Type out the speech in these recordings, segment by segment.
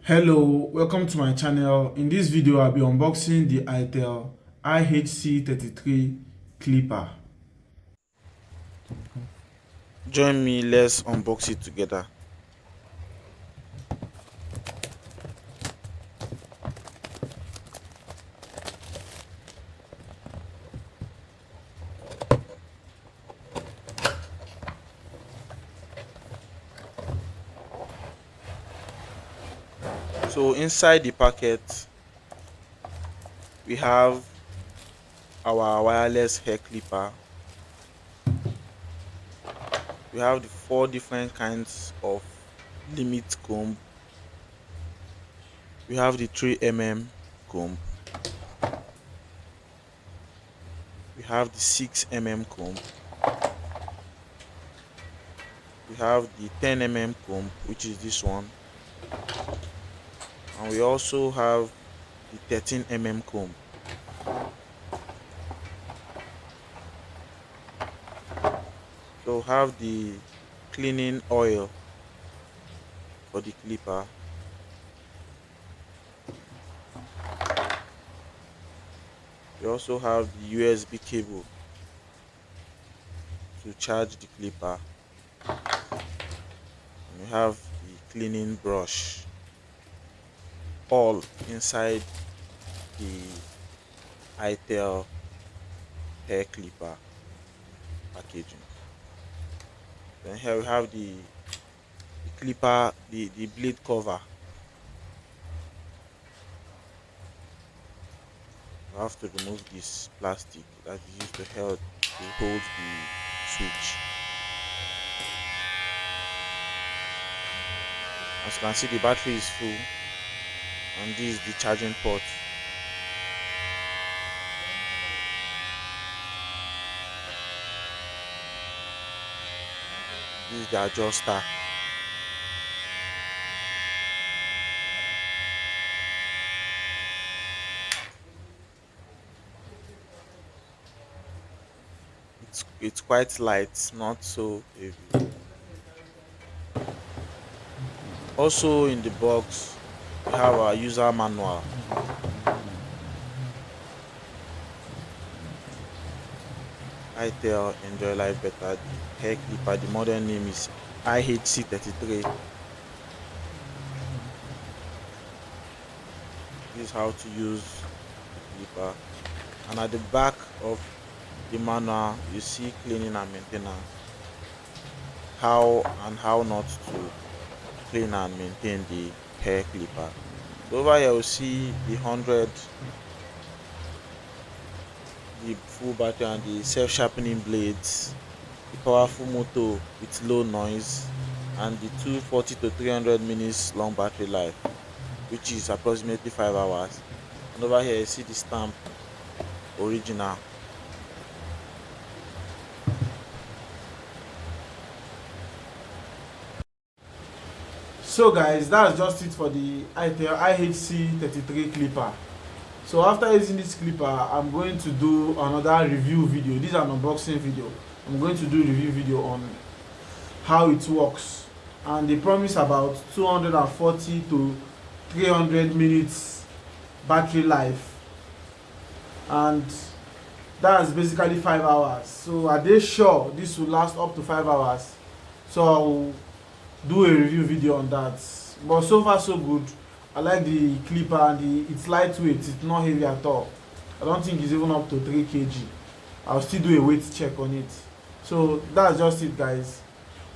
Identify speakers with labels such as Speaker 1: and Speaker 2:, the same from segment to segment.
Speaker 1: Hello, welcome to my channel. In this video, I'll be unboxing the Itel IHC-33 Clipper.
Speaker 2: Join me, let's unbox it together. So inside the packet we have our wireless hair clipper. We have the four different kinds of limit comb. We have the 3 mm comb. We have the 6 mm comb. We have the 10 mm comb, which is this one, and we also have the 13 mm comb. So have the cleaning oil for the clipper. We also have the USB cable to charge the clipper. And we have the cleaning brush, all inside the Itel hair clipper packaging. Then here we have the clipper, the blade cover. We have to remove this plastic that is used to hold the switch. As you can see, the battery is full, and this is the charging port. This is the adjuster. It's quite light, not so heavy. Also in the box, we have our user manual. Itel Enjoy Life Better. The hair clipper, the model name is IHC-33. This is how to use the clipper. And at the back of the manual, you see cleaning and maintenance. How not to clean and maintain the hair clipper. So over here, you see the 100, the full battery, and the self-sharpening blades, the powerful motor with low noise, and the 240 to 300 minutes long battery life, which is approximately 5 hours. And over here, you see the stamp original.
Speaker 1: So guys, that's just it for the Itel IHC-33 Clipper. So after using this clipper, I'm going to do another review video. This is an unboxing video. I'm going to do a review video on how it works. And they promise about 240 to 300 minutes battery life. And that's basically 5 hours. So are they sure this will last up to 5 hours? So I'll do a review video on that. But so far so good. I like the clipper, and it's lightweight, it's not heavy at all. I don't think it's even up to 3 kg. I'll still do a weight check on it. So that's just it guys.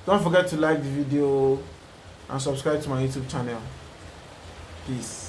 Speaker 1: Don't forget to like the video and subscribe to my YouTube channel. Peace.